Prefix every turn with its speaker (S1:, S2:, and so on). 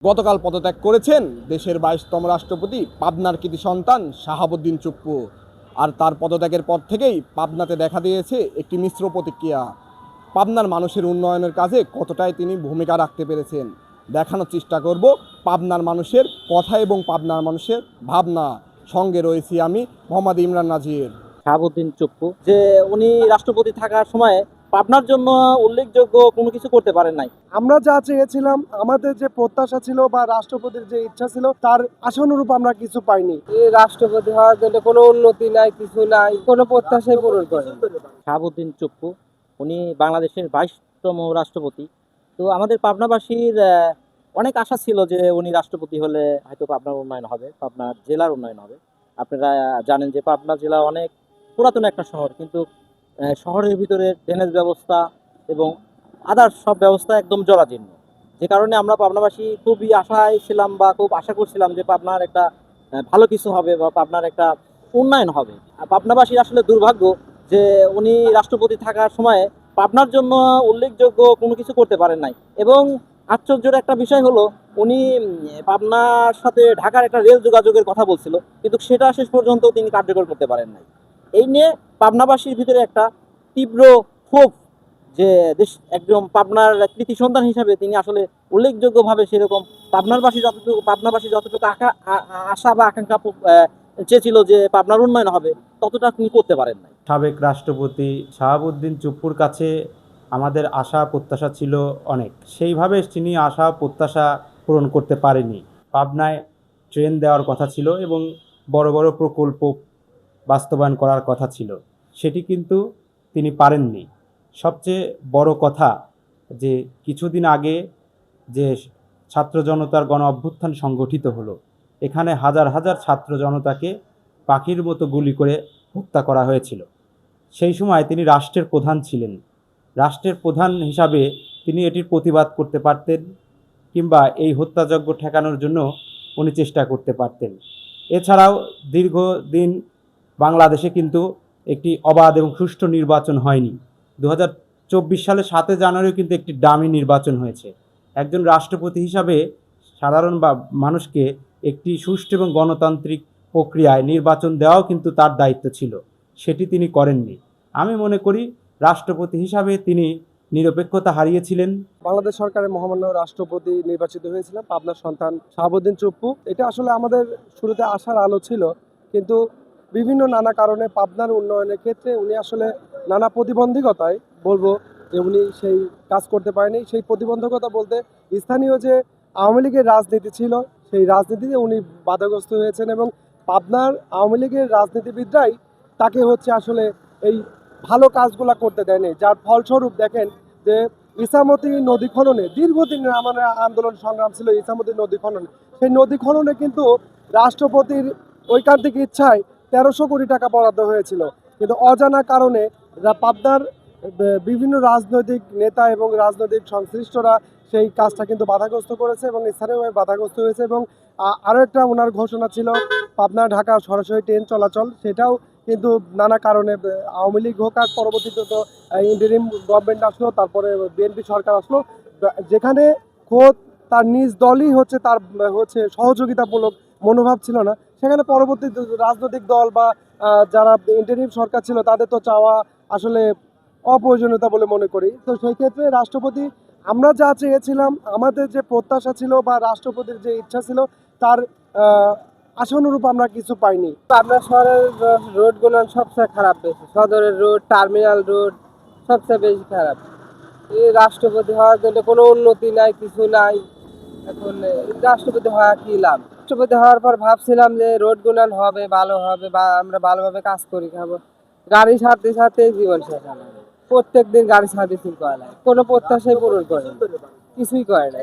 S1: গতকাল পদত্যাগ করেছেন দেশের ২২তম রাষ্ট্রপতি পাবনার কৃতি সন্তান শাহাবুদ্দিন চুপ্পু। আর তার পদত্যাগের পর থেকেই পাবনাতে দেখা দিয়েছে একটি মিশ্র প্রতিক্রিয়া। পাবনার মানুষের উন্নয়নের কাজে কতটাই তিনি ভূমিকা রাখতে পেরেছেন দেখানোর চেষ্টা করব পাবনার মানুষের কথা এবং পাবনার মানুষের ভাবনা। সঙ্গে রয়েছি আমি মোহাম্মদ ইমরান নাজির।
S2: শাহাবুদ্দিন চুপ্পু যে উনি রাষ্ট্রপতি থাকার সময় পাবনার জন্য উল্লেখযোগ্য কোনো কিছু করতে পারেন নাই।
S3: আমরা যা চেয়েছিলাম, আমাদের যে প্রত্যাশা ছিল বা রাষ্ট্রপতির যে ইচ্ছা ছিল, তার আশানুরূপ আমরা কিছু পাইনি।
S4: এই রাষ্ট্রপতি হওয়ার জন্য কোনো উন্নতি নাই, কিছু নাই, কোনো প্রত্যাশাই পূরণ করে।
S2: শাহাবুদ্দিন চুপ্পু উনি বাংলাদেশের 22তম রাষ্ট্রপতি। তো আমাদের পাবনাবাসীর অনেক আশা ছিল যে উনি রাষ্ট্রপতি হলে হয়তো পাবনার উন্নয়ন হবে, পাবনার জেলার উন্নয়ন হবে। আপনারা জানেন যে পাবনা জেলা অনেক পুরাতন একটা শহর, কিন্তু শহরের ভিতরে ড্রেনেজ ব্যবস্থা এবং আদার্স সব ব্যবস্থা একদম জরাজীর্ণ। যে কারণে আমরা পাবনাবাসী খুবই আশায় ছিলাম বা খুব আশা করছিলাম যে পাবনার একটা ভালো কিছু হবে বা পাবনার একটা উন্নয়ন হবে। আর পাবনাবাসীর আসলে দুর্ভাগ্য যে উনি রাষ্ট্রপতি থাকার সময় পাবনার জন্য উল্লেখযোগ্য কোনো কিছু করতে পারেন নাই। এবং আশ্চর্যের একটা বিষয় হলো উনি পাবনার সাথে ঢাকার একটা রেল যোগাযোগের কথা বলছিল, কিন্তু সেটা শেষ পর্যন্ত তিনি কার্যকর করতে পারেন নাই। এই নিয়ে পাবনাবাসীর ভিতরে একটা তীব্র ক্ষোভ যে দেশ একজন পাবনার কৃতি সন্তান হিসাবে তিনি আসলে উল্লেখযোগ্যভাবে সেরকম পাবনাবাসী যতটুকু আশা বা আকাঙ্ক্ষা চেয়েছিল যে পাবনার উন্নয়ন হবে, ততটা তিনি করতে পারেন নাই।
S5: সাবেক রাষ্ট্রপতি শাহাবুদ্দিন চুপ্পুর কাছে আমাদের আশা প্রত্যাশা ছিল অনেক, সেইভাবে তিনি আশা প্রত্যাশা পূরণ করতে পারেনি। পাবনায় ট্রেন দেওয়ার কথা ছিল এবং বড় বড় প্রকল্প বাস্তবায়ন করার কথা ছিল, সেটি কিন্তু তিনি পারেননি। সবচেয়ে বড় কথা যে কিছুদিন আগে যে ছাত্র জনতার গণ অভ্যুত্থান সংগঠিত হলো, এখানে হাজার হাজার ছাত্র জনতাকে পাখির মতো গুলি করে হত্যা করা হয়েছিল। সেই সময় তিনি রাষ্ট্রের প্রধান ছিলেন। রাষ্ট্রের প্রধান হিসাবে তিনি এটির প্রতিবাদ করতে পারতেন কিংবা এই হত্যাযজ্ঞ ঠেকানোর জন্য উনি চেষ্টা করতে পারতেন। এছাড়াও দীর্ঘদিন বাংলাদেশে কিন্তু একটি অবাধ এবং সুষ্ঠু নির্বাচন হয়নি। 2024 সালে 7 জানুয়ারি কিন্তু একটি ডামি নির্বাচন হয়েছে। একজন রাষ্ট্রপতি হিসাবে সাধারণ বা মানুষকে একটি সুষ্ঠু এবং গণতান্ত্রিক প্রক্রিয়ায় নির্বাচন দেওয়াও কিন্তু তার দায়িত্ব ছিল, সেটি তিনি করেননি। আমি মনে করি রাষ্ট্রপতি হিসাবে তিনি নিরপেক্ষতা হারিয়েছিলেন।
S3: বাংলাদেশ সরকারের মহামান্য রাষ্ট্রপতি নির্বাচিত হয়েছিলেন পাবনার সন্তান শাহাবুদ্দিন চুপ্পু। এটা আসলে আমাদের শুরুতে আশার আলো ছিল, কিন্তু বিভিন্ন নানা কারণে পাবনার উন্নয়নের ক্ষেত্রে উনি আসলে নানা প্রতিবন্ধকতায় বলবো যে উনি সেই কাজ করতে পারেনি। সেই প্রতিবন্ধকতা বলতে স্থানীয় যে আওয়ামী লীগের রাজনীতি ছিল, সেই রাজনীতিতে উনি বাধাগ্রস্ত হয়েছেন এবং পাবনার আওয়ামী লীগের রাজনীতিবিদরাই তাকে আসলে এই ভালো কাজগুলো করতে দেয়নি, যার ফলস্বরূপ দেখেন যে ইসামতি নদী খননে দীর্ঘদিনের আমাদের আন্দোলন সংগ্রাম ছিল। ইসামতি নদী খননে, সেই নদী খননে কিন্তু রাষ্ট্রপতির ঐকান্তিক ইচ্ছায় 1300 কোটি টাকা বরাদ্দ হয়েছিল, কিন্তু অজানা কারণে পাবনার বিভিন্ন রাজনৈতিক নেতা এবং রাজনৈতিক সংশ্লিষ্টরা সেই কাজটা কিন্তু বাধাগ্রস্ত করেছে এবং স্থানীয়ভাবে বাধাগ্রস্ত হয়েছে। এবং আরও একটা ওনার ঘোষণা ছিল পাবনা ঢাকা সরাসরি ট্রেন চলাচল, সেটাও কিন্তু নানা কারণে আওয়ামী লীগ হোক আর পরবর্তীতে তো ইন্টারিম গভর্নমেন্ট আসলো, তারপরে বিএনপি সরকার আসলো, যেখানে খোদ তার নিজ দলই তার সহযোগিতামূলক মনোভাব ছিল না, সেখানে পরবর্তী রাজনৈতিক দল বা যারা ইন্টারিম সরকার ছিল তাদের তো চাওয়া আসলে অপ্রয়োজনীয়তা বলে মনে করি। তো সেই ক্ষেত্রে রাষ্ট্রপতি, আমরা যা চেয়েছিলাম, আমাদের যে প্রত্যাশা ছিল বা রাষ্ট্রপতির যে ইচ্ছা ছিল, তার আশানুরূপ আমরা কিছু পাইনি।
S4: পাবনা শহরের রোডগুলো সবচেয়ে খারাপ, বেশি সদরের রোড, টার্মিনাল রোড সবচেয়ে বেশি খারাপ। এই রাষ্ট্রপতি হওয়ার জন্য কোনো উন্নতি নাই, কিছু নাই। এখন রাষ্ট্রপতি হওয়া কি লাভ? রাষ্ট্রপতি হওয়ার পর ভাবছিলাম যে রোডগুলো হবে, ভালো হবে বা আমরা ভালোভাবে কাজ করি খাবো। গাড়ি সারতে সারতে জীবন শেষ হবে। প্রত্যেক দিন গাড়ি সার্ভিসিং করা লাগে, কোনো প্রত্যাশাই পূরণ করে না, কিছুই করে না।